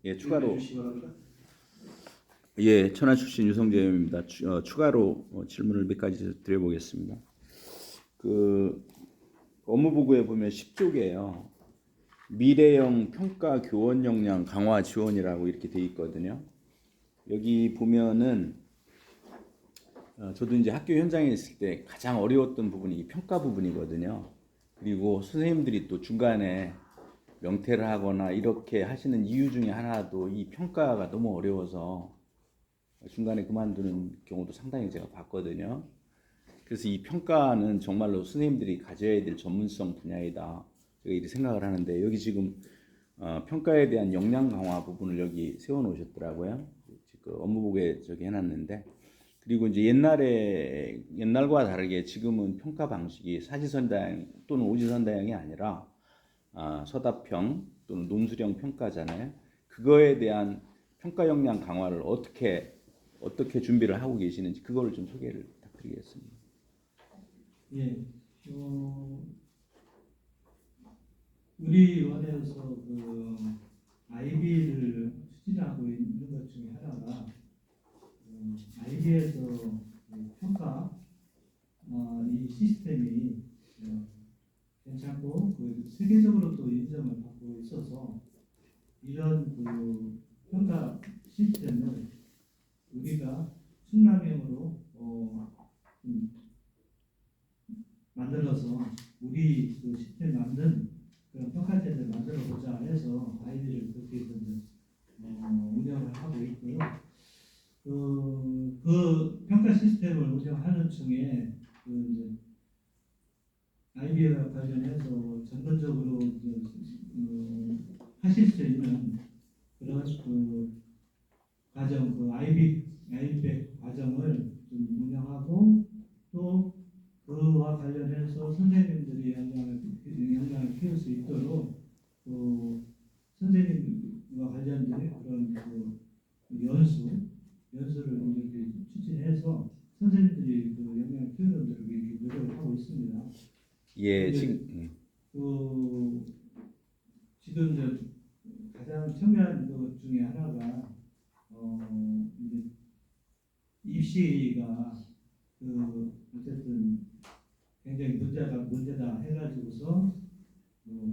예, 추가로 예, 천안 출신 유성재 의원입니다. 추가로 질문을 몇 가지 드려보겠습니다. 그 업무보고에 보면 10쪽에요. 미래형 평가 교원 역량 강화 지원이라고 이렇게 돼 있거든요. 여기 보면은 저도 이제 학교 현장에 있을 때 가장 어려웠던 부분이 이 평가 부분이거든요. 그리고 선생님들이 또 중간에 명퇴를 하거나 이렇게 하시는 이유 중에 하나도 이 평가가 너무 어려워서 중간에 그만두는 경우도 상당히 제가 봤거든요. 그래서 이 평가는 정말로 선생님들이 가져야 될 전문성 분야이다. 제가 이렇게 생각을 하는데 여기 지금 평가에 대한 역량 강화 부분을 여기 세워놓으셨더라고요. 그 업무보고에 저기 해놨는데 그리고 이제 옛날과 다르게 지금은 평가 방식이 사지선다형 또는 오지선다형이 아니라 서답형 또는 논술형 평가잖아요. 그거에 대한 평가 역량 강화를 어떻게 준비를 하고 계시는지 그거를 좀 소개를 부탁드리겠습니다. 예, 우리 원에서 IB를 추진하고 있는 것 중에 하나가 IB에서 평가 이 시스템이 괜찮고 세계적으로도 인정을 받고 있어서 이런 평가 시스템을 우리가 충남형으로 만들어서 우리 시스템 만든 그런 평가제를 만들어 보자 해서 아이들을 그렇게 운영을 하고 있고요. 그 평가 시스템을 운영하는 중에 아이비와 관련해서 전반적으로 하실 수 있는 그런 과정, 아이백 과정을 좀 운영하고 또 그와 관련해서 선생님들이 역량을 키울 수 있도록 선생님과 관련된 그런 연수를 이렇게 추진해서 선생님들이 역량을 키우는 대로 이렇게 노력을 하고 있습니다. 예, 지금 가장 첨예한 것 중에 하나가 이제 입시가 어쨌든 굉장히 문제다 해가지고서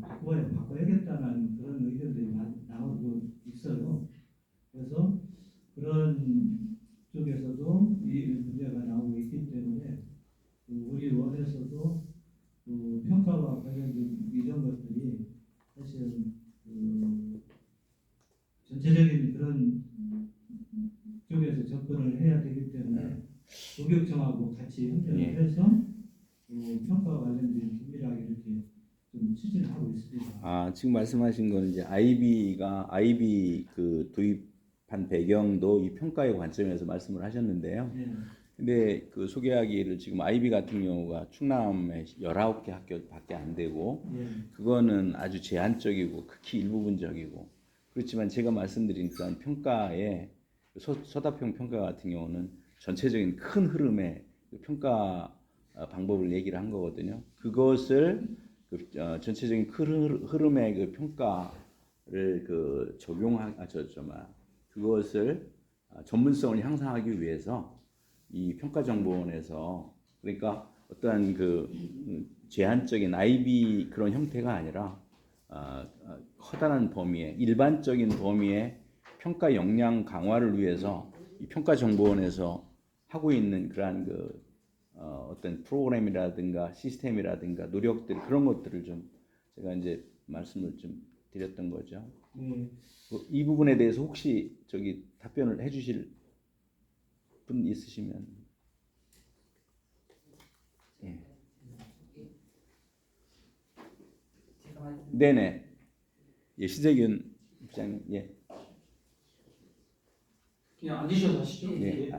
바꿔야겠다는 그런 의견들이 나오고 있어요. 그래서 그런 쪽에서도 이 문제가 나오고 있기 때문에 우리 원에서도 평가와 관련된 이런 것들이 사실은 전체적인 그런 쪽에서 접근을 해야 되기 때문에 교육청하고 같이 협력을 해서 평가와 관련된 긴밀하게 이렇게 좀 추진하고 있습니다. 지금 말씀하신 거는 이제 아이비 그 도입한 배경도 이 평가의 관점에서 말씀을 하셨는데요. 네. 근데 그 소개하기를 지금 아이비 같은 경우가 충남에 19개 학교밖에 안 되고 그거는 아주 제한적이고 극히 일부분적이고 그렇지만 제가 말씀드린 그런 평가의 서답형 평가 같은 경우는 전체적인 큰 흐름의 평가 방법을 얘기를 한 거거든요. 그것을 전체적인 큰 흐름의 그 평가를 그것을 전문성을 향상하기 위해서 이 평가정보원에서 그러니까 어떠한 제한적인 IB 그런 형태가 아니라 커다란 범위의 일반적인 범위의 평가 역량 강화를 위해서 이 평가정보원에서 하고 있는 그러한 어떤 프로그램이라든가 시스템이라든가 노력들 그런 것들을 좀 제가 이제 말씀을 좀 드렸던 거죠. 이 부분에 대해서 혹시 답변을 해주실 분 있으시면. 예. 네네. 예, 신세균 부장님. 예. 그냥 앉으셔도 하시죠. 예.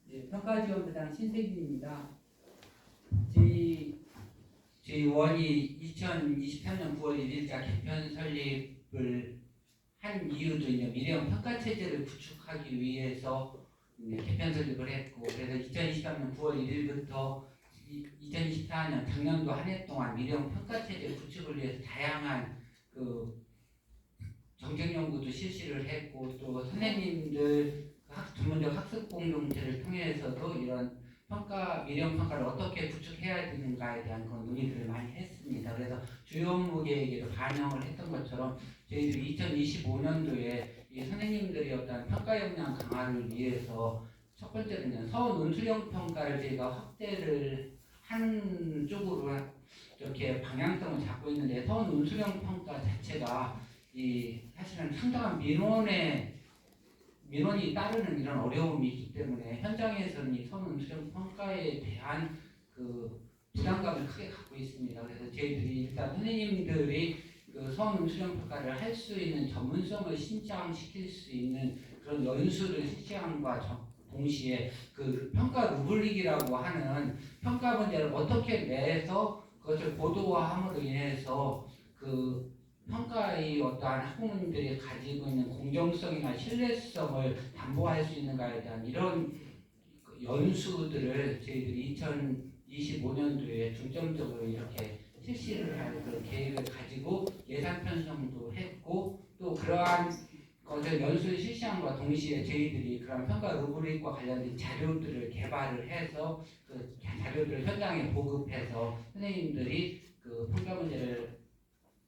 네, 평가지원부장 신세균입니다. 저희 원이 2023년 9월 1일자 개편 설립을 한 이유도 이제 미래형 평가 체제를 구축하기 위해서 개편 설립을 했고, 그래서 2023년 9월 1일부터 2024년 작년도 한 해 동안 미래형 평가 체제 구축을 위해서 다양한 정책 연구도 실시를 했고 또 선생님들 전문적 학습 공동체를 통해서도 이런 평가 미래형 평가를 어떻게 구축해야 되는가에 대한 그런 논의들을 많이 했습니다. 그래서 주요 업무계획에도 반영을 했던 것처럼 저희들이 2025년도에 이 선생님들이 어떤 평가 역량 강화를 위해서 첫 번째는 서원 논술형 평가를 저희가 확대를 하는 쪽으로 이렇게 방향성을 잡고 있는데 서원 논술형 평가 자체가 이 사실은 상당한 민원이 따르는 이런 어려움이 있기 때문에 현장에서는 이 서원 논술형 평가에 대한 그 부담감을 크게 갖고 있습니다. 그래서 저희들이 일단 선생님들이 그 서원 논술형 평가를 할 수 있는 전문성을 신장시킬 수 있는 그런 연수를 실시함과 동시에 그 평가 루브릭이라고 하는 평가 문제를 어떻게 내서 그것을 고도화함으로 인해서 그 평가의 어떠한 학부모님들이 가지고 있는 공정성이나 신뢰성을 담보할 수 있는가에 대한 이런 연수들을 저희들이 2025년도에 중점적으로 이렇게 실시를 할 그런 계획을 가지고 예산 편성도 했고 또 그러한 것을 연수를 실시함과 동시에 저희들이 그런 평가 루브릭과 관련된 자료들을 개발을 해서 그 자료들을 현장에 보급해서 선생님들이 그 평가 문제를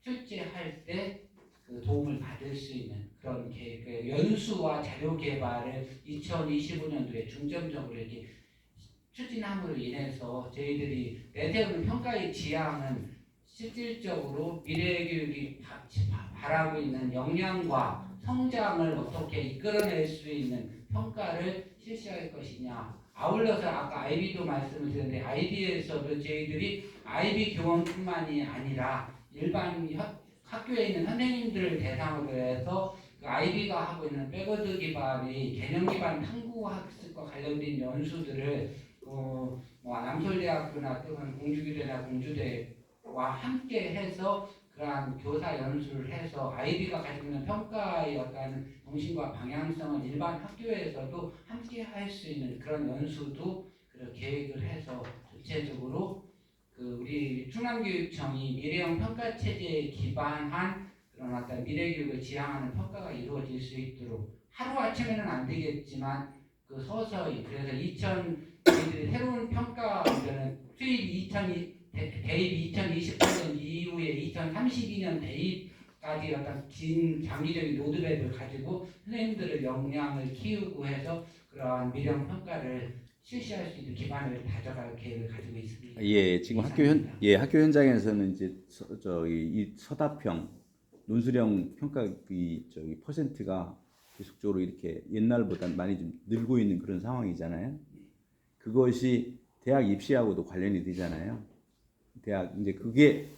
출제할 때 그 도움을 받을 수 있는 그런 계획, 그 연수와 자료 개발을 2025년도에 중점적으로 이렇게 추진함으로 인해서 저희들이 내세우는 평가의 지향은 실질적으로 미래교육이 바라고 있는 역량과 성장을 어떻게 이끌어낼 수 있는 평가를 실시할 것이냐. 아울러서 아까 IB도 말씀을 드렸는데 IB에서도 저희들이 IB 교원뿐만이 아니라 일반 학교에 있는 선생님들을 대상으로 해서 그 IB가 하고 있는 백워드 기반의 개념 기반 탐구 학습과 관련된 연수들을 남서울대학교나 또는 공주교대나 공주대와 함께 해서 그러한 교사 연수를 해서 IB가 가지고 있는 평가의 어떤 정신과 방향성을 일반 학교에서도 함께 할 수 있는 그런 연수도 계획을 해서 전체적으로 그 우리 충남교육청이 미래형 평가 체제에 기반한 그런 어떤 미래교육을 지향하는 평가가 이루어질 수 있도록 하루 아침에는 안 되겠지만 그 서서히 그래서 저희들이 새로운 평가 문제는 대입 2028년 이후에 2032년 대입까지 어떤 긴 장기적인 로드맵을 가지고 선생님들의 역량을 키우고 해서 그러한 미래형 평가를 실시할 수 있는 기반을 다져갈 계획을 가지고 있습니다. 예, 지금 학교 현장에서는 이제 이 서답형 논술형 평가 퍼센트가 계속적으로 이렇게 옛날보다 많이 좀 늘고 있는 그런 상황이잖아요. 그것이 대학 입시하고도 관련이 되잖아요. 대학 이제 그게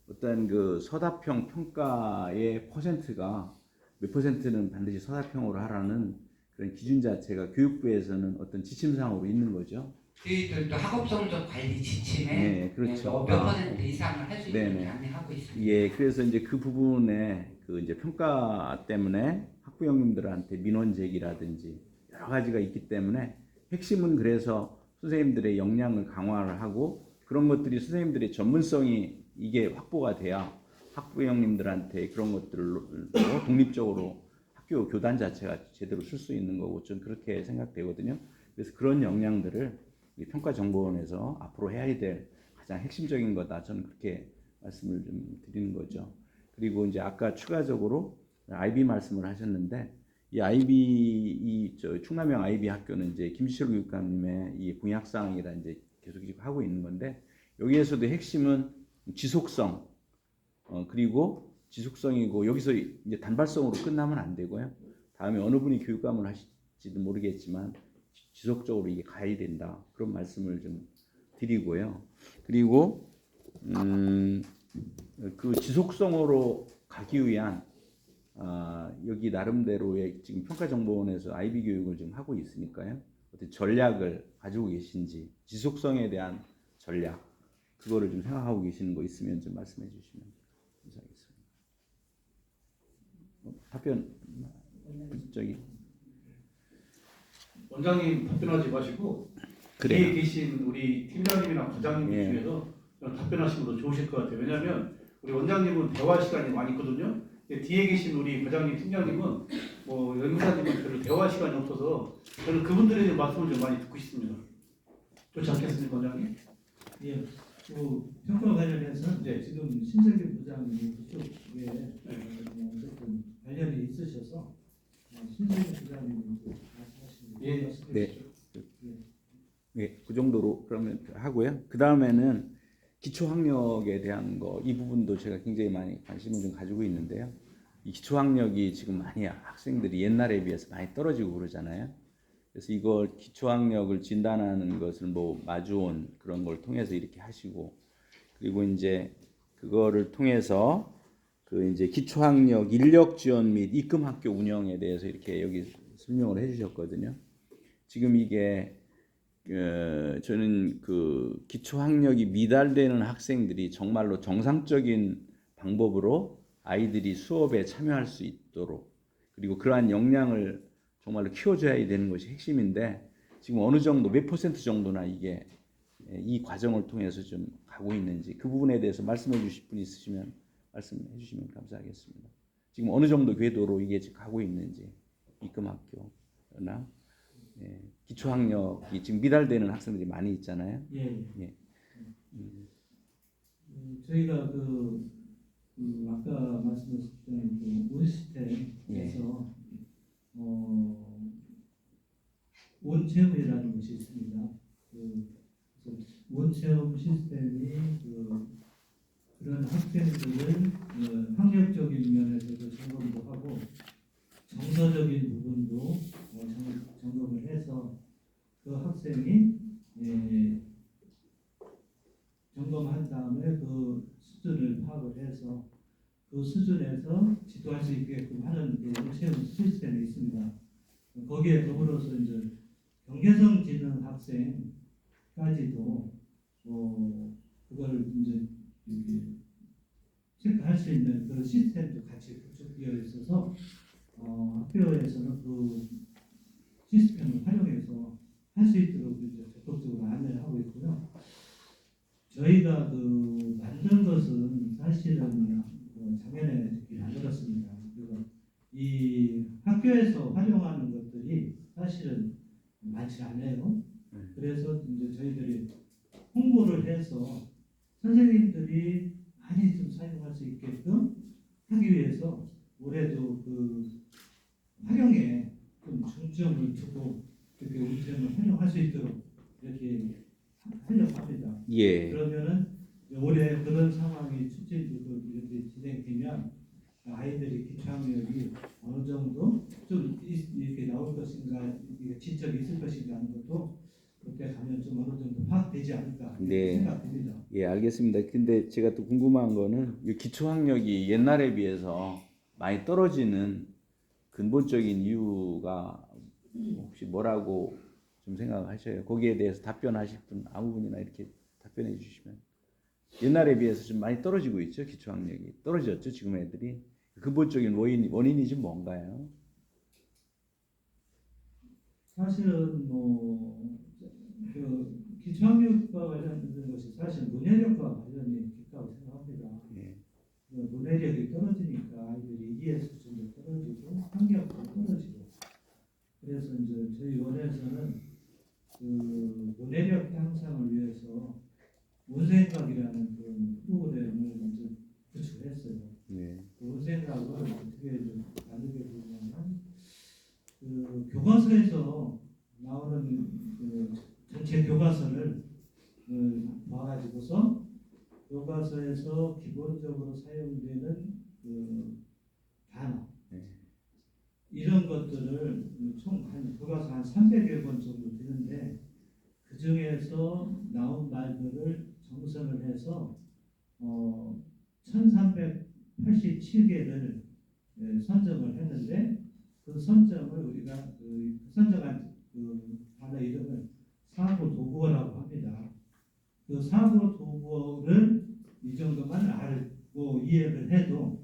어떤 그 서답형 평가의 퍼센트가 몇 퍼센트는 반드시 서답형으로 하라는 그런 기준 자체가 교육부에서는 어떤 지침상으로 있는 거죠. 저희들도 학업 성적 관리 지침에 네, 그렇죠. 몇 퍼센트 이상을 할 수 있게 네네. 안내하고 있습니다. 예, 그래서 이제 그 부분에 그 이제 평가 때문에 학부형님들한테 민원 제기라든지 여러 가지가 있기 때문에 핵심은 그래서 선생님들의 역량을 강화를 하고 그런 것들이 선생님들의 전문성이 이게 확보가 돼야 학부형님들한테 그런 것들로 독립적으로 학교 교단 자체가 제대로 쓸 수 있는 거고 좀 그렇게 생각되거든요. 그래서 그런 역량들을 평가정보원에서 앞으로 해야 될 가장 핵심적인 거다. 저는 그렇게 말씀을 좀 드리는 거죠. 그리고 이제 아까 추가적으로 IB 말씀을 하셨는데 이 IB 충남형 IB 학교는 이제 김시철 교육감님의 이 공약사항이라 이제 계속 하고 있는 건데 여기에서도 핵심은 지속성 그리고 지속성이고 여기서 이제 단발성으로 끝나면 안 되고요. 다음에 어느 분이 교육감을 하실지도 모르겠지만 지속적으로 이게 가야 된다. 그런 말씀을 좀 드리고요. 그리고 그 지속성으로 가기 위한 여기 나름대로의 지금 평가정보원에서 IB 교육을 좀 하고 있으니까요. 어떤 전략을 가지고 계신지 지속성에 대한 전략 그거를 좀 생각하고 계시는 거 있으면 좀 말씀해 주시면 감사하겠습니다. 답변 원장님 답변하지 마시고 뒤에 계신 우리 팀장님이나 과장님 중에서 답변하시면 더 좋으실 것 같아요. 왜냐하면 우리 원장님은 대화 시간이 많이 있거든요. 뒤에 계신 우리 과장님, 팀장님은 뭐 연구사님은 별로 대화 시간이 없어서 저는 그분들에 대한 말씀을 좀 많이 듣고 싶습니다. 좋지 않겠습니까, 과장님? 예, 그 평가 관련해서 네. 지금 신세계 부장님 그쪽에 어쨌든 관련이 있으셔서 신세계 부장님 말씀하시는 예. 말씀해 주시죠. 예, 그 정도로 그러면 하고요. 그 다음에는 기초학력에 대한 거 이 부분도 제가 굉장히 많이 관심을 좀 가지고 있는데요. 이 기초학력이 지금 많이 학생들이 옛날에 비해서 많이 떨어지고 그러잖아요. 그래서 이걸 기초학력을 진단하는 것을 뭐 마주온 그런 걸 통해서 이렇게 하시고, 그리고 이제 그거를 통해서 그 이제 기초학력 인력 지원 및 입금 학교 운영에 대해서 이렇게 여기 설명을 해주셨거든요. 지금 이게 저는 그 기초학력이 미달되는 학생들이 정말로 정상적인 방법으로 아이들이 수업에 참여할 수 있도록, 그리고 그러한 역량을 정말로 키워줘야 되는 것이 핵심인데, 지금 어느 정도 몇 퍼센트 정도나 이게 이 과정을 통해서 좀 가고 있는지 그 부분에 대해서 말씀해 주실 분 있으시면 말씀해 주시면 감사하겠습니다. 지금 어느 정도 궤도로 이게 지금 가고 있는지, 입금학교나 기초학력이 지금 미달되는 학생들이 많이 있잖아요. 예. 예. 저희가 아까 말씀하셨던 그 온시스템에서 온체험이라는 것이 있습니다. 그래서 온체험 시스템이 그런 학생들을 학력적인 면에서도 점검도 하고 정서적인 부분도 점검을 해서 그 학생이 점검한 다음에 그 수준을 파악을 해서 그 수준에서 지도할 수 있게끔 하는 그 체험 시스템이 있습니다. 거기에 더불어서 이제 경계성 지능 학생까지도 그걸 이제 이렇게 체크할 수 있는 그런 시스템도 같이 구축되어 있어서 학교에서는 그 시스템을 활용해서 할 수 있도록 이제 적극적으로 안내를 하고 있고요. 저희가 만든 것은 사실은 작년에 특히 만들었습니다. 그래서 이 학교에서 활용하는 것들이 사실은 많지 않아요. 그래서 이제 저희들이 홍보를 해서 선생님들이 많이 좀 사용할 수 있게끔 하기 위해서 올해도 활용에 좀 중점을 두고 이렇게 온체험을 활용할 수 있도록 이렇게 하려고 합니다. 예. 그러면은 올해 그런 상황이 축제도 이렇게 진행되면 아이들이 기초학력이 어느 정도 좀 이렇게 나올 것인가, 진척이 있을 것인가 하는 것도 그때 가면 좀 어느 정도 파악되지 않을까 생각됩니다. 예, 알겠습니다. 근데 제가 또 궁금한 거는 이 기초학력이 옛날에 비해서 많이 떨어지는 근본적인 이유가 혹시 뭐라고 좀 생각하셔요? 거기에 대해서 답변하실 분 아무 분이나 이렇게 답변해 주시면. 옛날에 비해서 좀 많이 떨어지고 있죠. 기초학력이 떨어졌죠. 지금 애들이. 근본적인 원인이 좀 뭔가요? 사실은 기초학력과 관련된 것이 사실 문해력과 관련이 있다고 생각합니다. 예. 문해력이 떨어지니까 아이들이 이해 수준도 떨어지고 학력도 떨어지고, 그래서 이제 저희 원에서는 문해력 향상을 위해서 문생각이라는 그런 프로그램을 이제 구축했어요. 네. 문생각을 어떻게 만들게 되냐면 교과서에서 나오는 전체 교과서를 봐가지고서 교과서에서 기본적으로 사용되는 단어 이런 것들을 총 교과서 한 300여 권 정도 되는데 그 중에서 나온 말들을 정선을 해서 1387개를 선정을 했는데 그 선정을 우리가 선정한 단어 이름을 사고 도구어라고 합니다. 그 사고 도구어를 이 정도만 알고 이해를 해도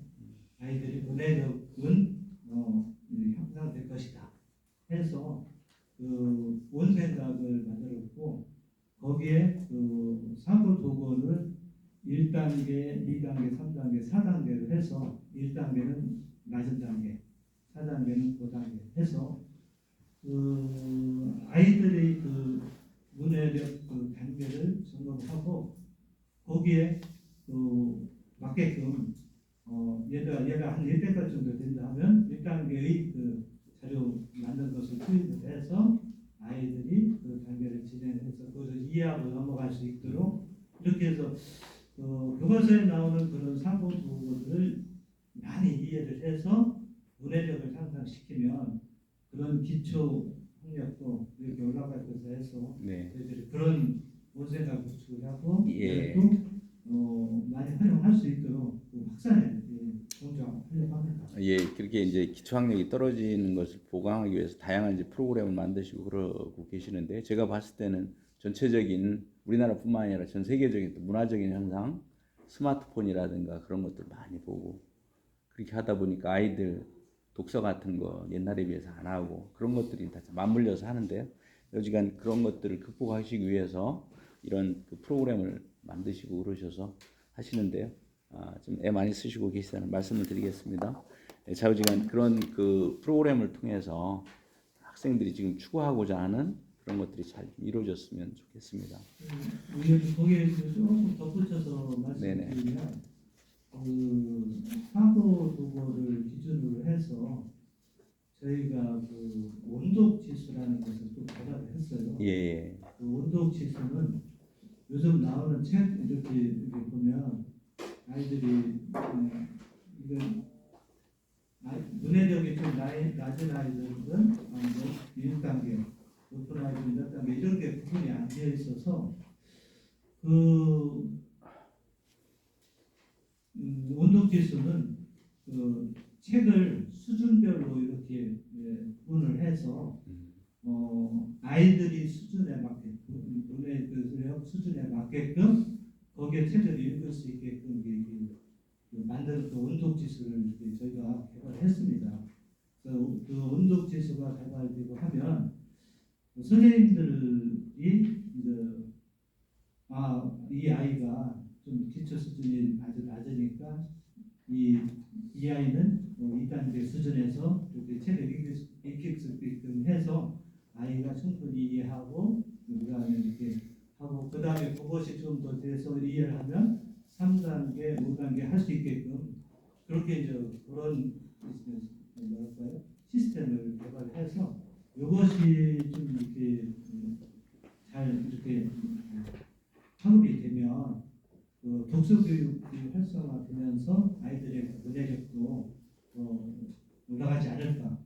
아이들이 문해력은 향상될 것이다 해서 원생각을 만들었고, 거기에 사고 도구를 1단계, 2단계, 3단계 2단계, 4단계를 해서 1단계는 낮은 단계, 4단계는 고단계 해서 아이들의 그 문해력 그 단계를 점검하고 거기에 맞게끔 얘가 한 100가지 정도 된다 하면 1단계의 그 자료 만든 것을 투입을 해서 아이들이 그 단계를 진행해서 그것을 이해하고 넘어갈 수 있도록 이렇게 해서 교과서에 나오는 그런 사고 도구들을 많이 이해를 해서 문해력을 향상시키면 그런 기초 학력도 이렇게 올라갈 것을 해서 네. 저희들이 그런 원생각 구축을 하고 예. 또 많이 활용할 수 있도록 그 확산에 공조하려고 합니다. 예, 그렇게 이제 기초학력이 떨어지는 것을 보강하기 위해서 다양한 이제 프로그램을 만드시고 그러고 계시는데 제가 봤을 때는 전체적인 우리나라뿐만 아니라 전 세계적인 또 문화적인 현상, 스마트폰이라든가 그런 것들 많이 보고 그렇게 하다 보니까 아이들 독서 같은 거 옛날에 비해서 안 하고 그런 것들이 다 맞물려서 하는데요. 여지간 그런 것들을 극복하시기 위해서 이런 그 프로그램을 만드시고 그러셔서 하시는데요. 좀 애 많이 쓰시고 계시다는 말씀을 드리겠습니다. 좌우지간 그런 그 프로그램을 통해서 학생들이 지금 추구하고자 하는 그런 것들이 잘 이루어졌으면 좋겠습니다. 거기에 조금 덧붙여서 말씀드리면 그 사고 도구를 기준으로 해서 저희가 그 온독 지수라는 것을 또 개발을 했어요. 예. 그 온독 지수는 요즘 나오는 책 이렇게 보면 아이들이 이건 문해력이 좀 낮은 아이들은 1단계, 높은 아이들은 몇 단계 이런 게 구분이 안 되어 있어서 그 온독 지수는 그 책을 수준별로 이렇게 구분을 해서 아이들이 수준에 맞게 문해력 수준에 맞게끔 거기에 책을 읽을 수 있게끔 만든 그 온독 지수를 저희가 개발했습니다. 그 온독 지수가 개발되고 하면 선생님들이 이제 이 아이가 좀 기초 수준이 아주 낮으니까 이 아이는 2단계 수준에서 이렇게 책을 읽힐 수 있게끔 해서 아이가 충분히 이해하고 그다음에 이렇게 하고 그다음에 그것이 좀 더 돼서 이해를 하면 3단계, 5단계 할 수 있게끔 그렇게 이제 그런 뭐랄까요 시스템을 개발해서 이것이 좀 이렇게 잘 이렇게 학업이 되면 그 독서 교육이 활성화되면서 아이들의 문해력도 올라가지 않을까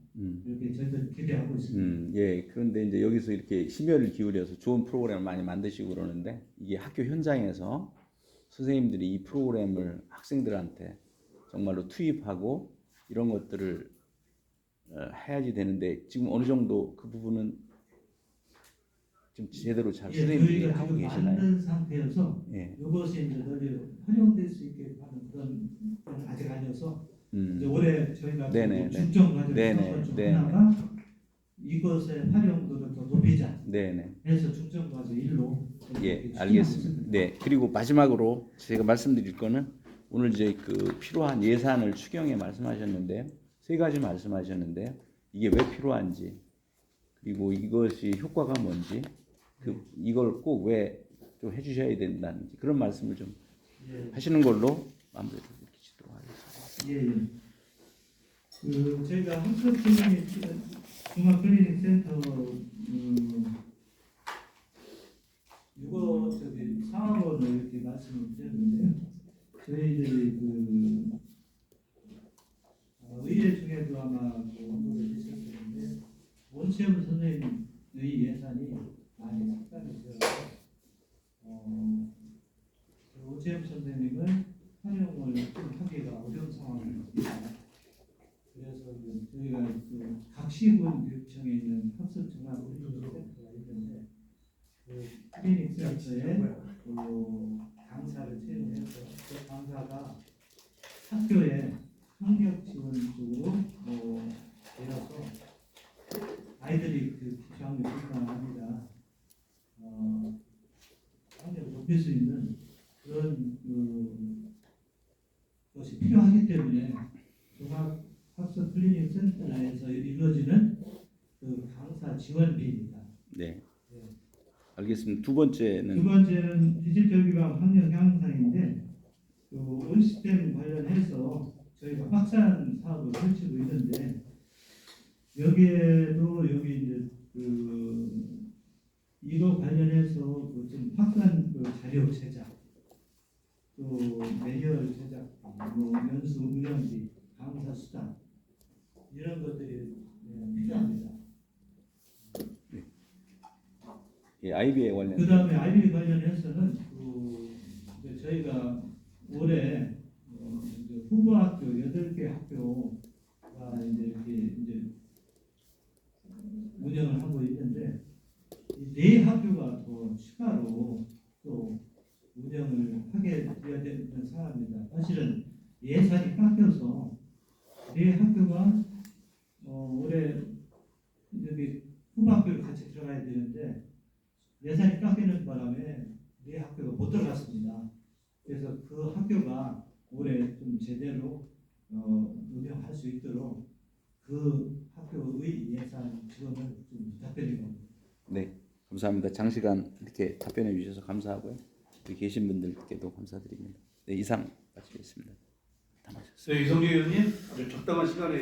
이렇게 저희들 기대하고 있습니다. 예. 그런데 이제 여기서 이렇게 심혈을 기울여서 좋은 프로그램을 많이 만드시고 그러는데 이게 학교 현장에서 선생님들이 이 프로그램을 학생들한테 정말로 투입하고 이런 것들을 해야지 되는데 지금 어느 정도 그 부분은 좀 제대로 잘 선생님들이 저희가 하고 지금 계시나요? 만든 상태여서 예. 이것이 이제 널리 활용될 수 있게 하는 그런 건 아직 아니어서 이제 올해 저희가 네네, 중점 과제를 네네, 세운 것중 네네. 하나가 이것의 활용도를 더 높이자 네네. 해서 중점 과제 1로 예, 알겠습니다. 네, 그리고 마지막으로 제가 말씀드릴 거는 오늘 이제 그 필요한 예산을 추경에 말씀하셨는데요. 세 가지 말씀하셨는데요. 이게 왜 필요한지, 그리고 이것이 효과가 뭔지, 이걸 꼭 왜 좀 해주셔야 된다는지 그런 말씀을 좀 하시는 걸로 마무리를 짓도록 하겠습니다. 그 저희가 학습 클리닉 종합 클리닉 센터 사업원을 이렇게 말씀을 드렸는데요. 저희들이 의뢰 중에도 아마 언급을 주셨을 텐데 원시험 선생님의 예산이 많이 삭감이 되어서 원시험 선생님을 활용을 좀 하기가 어려운 상황입니다. 그래서 저희가 각시군 교육청에 있는 학습 종합 클리닉 센터가 있는데 그 클리닉 센터에 강사를 채용해서 그 강사가 학교에 학력 지원 쪽으로 되어서 아이들이 기초학력뿐만 아니라 학력을 높일 수 있는 그런 것이 센터에서 이루어지는 그 강사 지원비입니다. 네. 네. 알겠습니다. 두 번째는 두 번째는 디지털 기반 환경 향상인데 그 온시스템 관련해서 저희가 확산 사업을 펼치고 있는데 여기에도 여기 이제 그 이거 관련해서 그좀 확산 그 자료 제작 또 매뉴얼 제작 뭐 연수 운영비 강사 수당 이런 것들이 필요합니다. 예, IB에 관련. 그 다음에 IB 관련해서는 그 이제 저희가 올해 이제 후보 학교 8개 학교가 이제 이렇게 이제 운영을 하고 있는데 이 4학교가 더 추가로 또 운영을 하게 되어야 되는 상황입니다. 사실은 예산이 깎여서 4학교가 올해 여기 후보 학교를 같이 들어가야 되는데 예산이 깎이는 바람에 4학교가 못 들어갔습니다. 그래서 그 학교가 올해 좀 제대로 운영할 수 있도록 그 학교의 예산 지원을 좀 부탁드리는 겁니다. 네, 감사합니다. 장시간 이렇게 답변해 주셔서 감사하고요. 여기 계신 분들께도 감사드립니다. 네, 이상 마치겠습니다. 다 마쳤습니다. 네, 이성재 의원님 아주 적당한 시간에